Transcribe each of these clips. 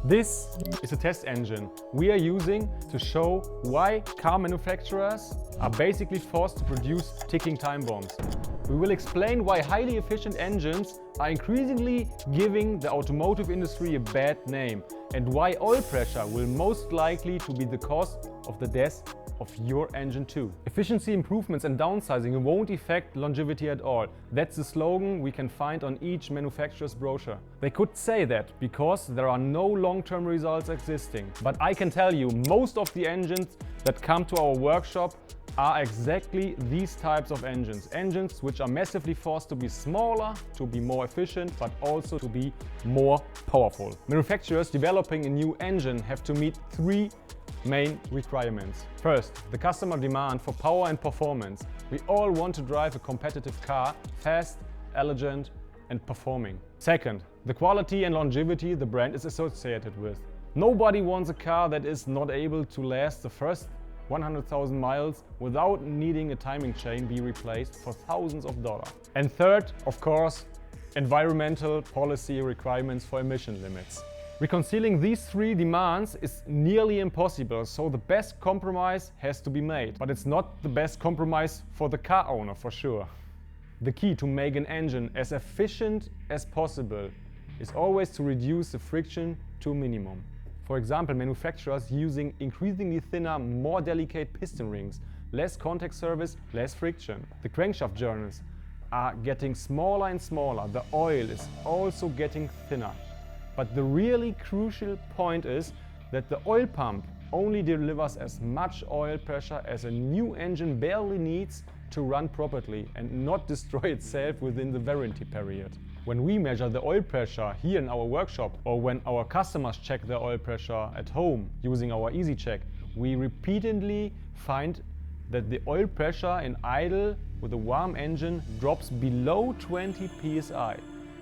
This is a test engine we are using to show why car manufacturers are basically forced to produce ticking time bombs. We will explain why highly efficient engines are increasingly giving the automotive industry a bad name and why oil pressure will most likely to be the cause of the death of your engine too. Efficiency improvements and downsizing won't affect longevity at all. That's the slogan we can find on each manufacturer's brochure. They could say that because there are no long-term results existing. But I can tell you, most of the engines that come to our workshop are exactly these types of engines. Engines which are massively forced to be smaller, to be more efficient, but also to be more powerful. Manufacturers developing a new engine have to meet three main requirements. First, the customer demand for power and performance. We all want to drive a competitive car, fast, elegant and performing. Second, the quality and longevity the brand is associated with. Nobody wants a car that is not able to last the first 100,000 miles without needing a timing chain be replaced for thousands of dollars. And third, of course, environmental policy requirements for emission limits. Reconciling these three demands is nearly impossible, so the best compromise has to be made. But it's not the best compromise for the car owner, for sure. The key to make an engine as efficient as possible is always to reduce the friction to a minimum. For example, manufacturers using increasingly thinner, more delicate piston rings, less contact surface, less friction. The crankshaft journals are getting smaller and smaller. The oil is also getting thinner. But the really crucial point is that the oil pump only delivers as much oil pressure as a new engine barely needs to run properly and not destroy itself within the warranty period. When we measure the oil pressure here in our workshop or when our customers check their oil pressure at home using our EasyCheck, we repeatedly find that the oil pressure in idle with a warm engine drops below 20 psi.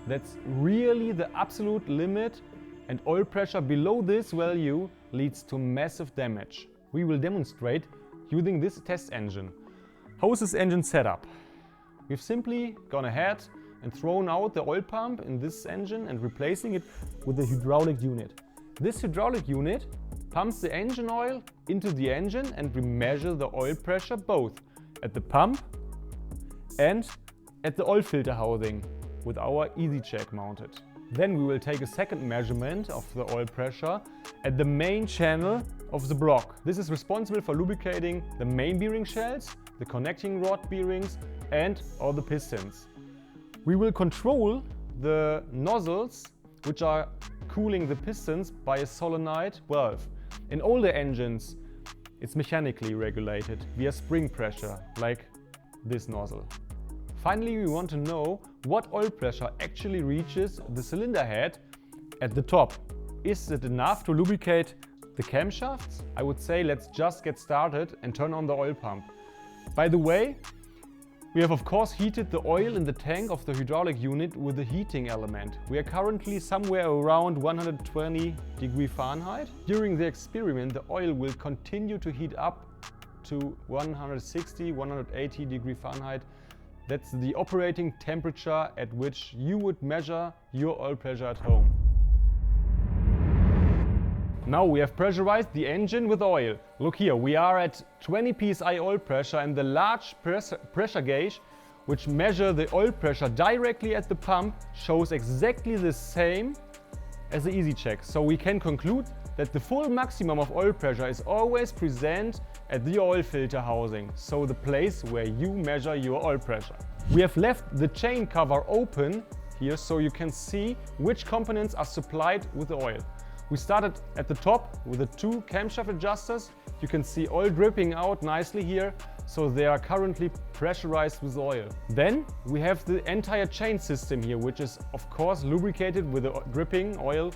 That's really the absolute limit, and oil pressure below this value leads to massive damage. We will demonstrate using this test engine. How is this engine set up? We've simply gone ahead and thrown out the oil pump in this engine and replacing it with a hydraulic unit. This hydraulic unit pumps the engine oil into the engine and we measure the oil pressure both at the pump and at the oil filter housing with our EasyCheck mounted. Then we will take a second measurement of the oil pressure at the main channel of the block. This is responsible for lubricating the main bearing shells, the connecting rod bearings and all the pistons. We will control the nozzles which are cooling the pistons by a solenoid valve. In older engines it's mechanically regulated via spring pressure, like this nozzle. Finally, we want to know what oil pressure actually reaches the cylinder head at the top. Is it enough to lubricate the camshafts? I would say let's just get started and turn on the oil pump. By the way, we have of course heated the oil in the tank of the hydraulic unit with a heating element. We are currently somewhere around 120 degrees Fahrenheit. During the experiment, the oil will continue to heat up to 160, 180 degrees Fahrenheit. That's the operating temperature at which you would measure your oil pressure at home. Now we have pressurized the engine with oil. Look here, we are at 20 psi oil pressure and the large pressure gauge, which measures the oil pressure directly at the pump, shows exactly the same as the EasyCheck. So we can conclude that the full maximum of oil pressure is always present at the oil filter housing, so the place where you measure your oil pressure. We have left the chain cover open here so you can see which components are supplied with the oil. We started at the top with the two camshaft adjusters. You can see oil dripping out nicely here, so they are currently pressurized with oil. Then we have the entire chain system here, which is of course lubricated with the dripping oil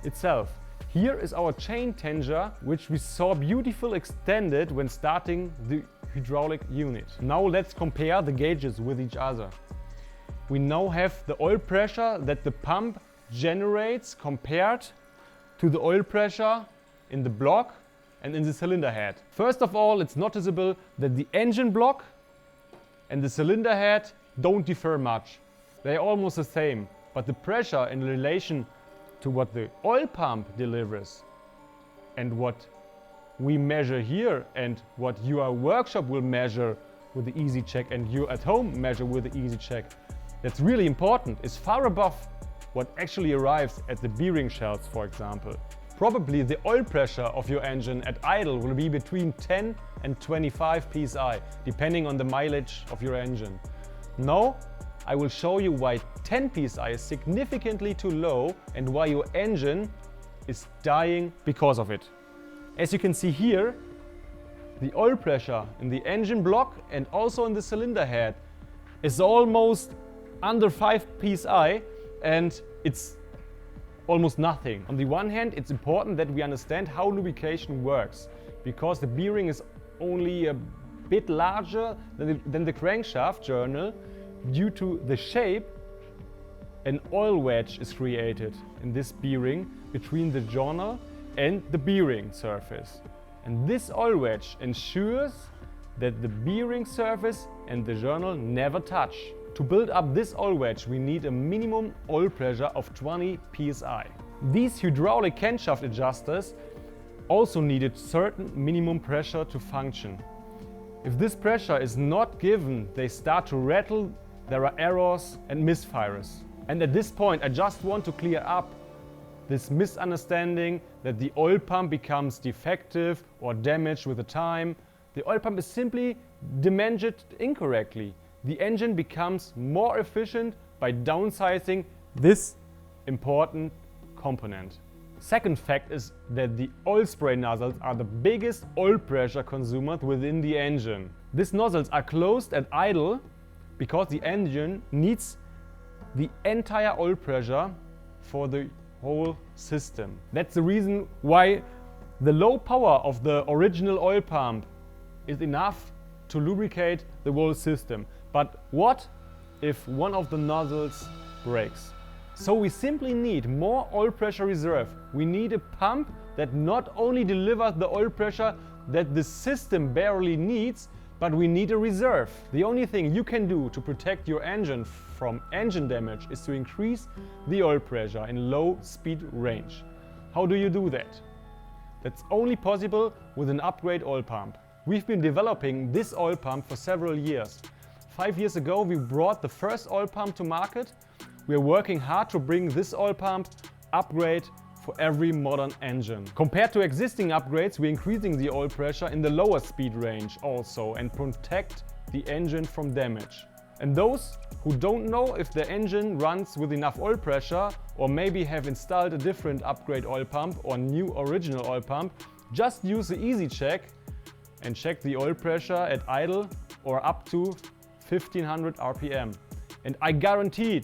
itself. Here is our chain tensioner, which we saw beautiful extended when starting the hydraulic unit. Now let's compare the gauges with each other. We now have the oil pressure that the pump generates compared to the oil pressure in the block and in the cylinder head. First of all, it's noticeable that the engine block and the cylinder head don't differ much. They're almost the same, but the pressure in relation to what the oil pump delivers and what we measure here and what your workshop will measure with the EasyCheck and you at home measure with the EasyCheck, that's really important, is far above what actually arrives at the bearing shells, for example. Probably the oil pressure of your engine at idle will be between 10 and 25 psi, depending on the mileage of your engine. Now, I will show you why 10 psi is significantly too low and why your engine is dying because of it. As you can see here, the oil pressure in the engine block and also in the cylinder head is almost under 5 psi and it's almost nothing. On the one hand, it's important that we understand how lubrication works, because the bearing is only a bit larger than the crankshaft journal. Due to the shape, an oil wedge is created in this bearing between the journal and the bearing surface. And this oil wedge ensures that the bearing surface and the journal never touch. To build up this oil wedge, we need a minimum oil pressure of 20 psi. These hydraulic camshaft adjusters also needed certain minimum pressure to function. If this pressure is not given, they start to rattle, there are errors and misfires. And at this point, I just want to clear up this misunderstanding that the oil pump becomes defective or damaged with the time. The oil pump is simply dimensioned incorrectly. The engine becomes more efficient by downsizing this important component. Second fact is that the oil spray nozzles are the biggest oil pressure consumers within the engine. These nozzles are closed at idle because the engine needs the entire oil pressure for the whole system. That's the reason why the low power of the original oil pump is enough to lubricate the whole system. But what if one of the nozzles breaks? So we simply need more oil pressure reserve. We need a pump that not only delivers the oil pressure that the system barely needs, but we need a reserve. The only thing you can do to protect your engine from engine damage is to increase the oil pressure in low speed range. How do you do that? That's only possible with an upgrade oil pump. We've been developing this oil pump for several years. 5 years ago, we brought the first oil pump to market. We are working hard to bring this oil pump upgrade for every modern engine. Compared to existing upgrades, we're increasing the oil pressure in the lower speed range also and protect the engine from damage. And those who don't know if the engine runs with enough oil pressure or maybe have installed a different upgrade oil pump or new original oil pump, just use the EasyCheck and check the oil pressure at idle or up to 1500 RPM. And I guarantee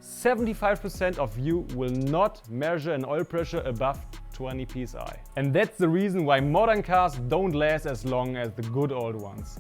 75% of you will not measure an oil pressure above 20 psi. And that's the reason why modern cars don't last as long as the good old ones.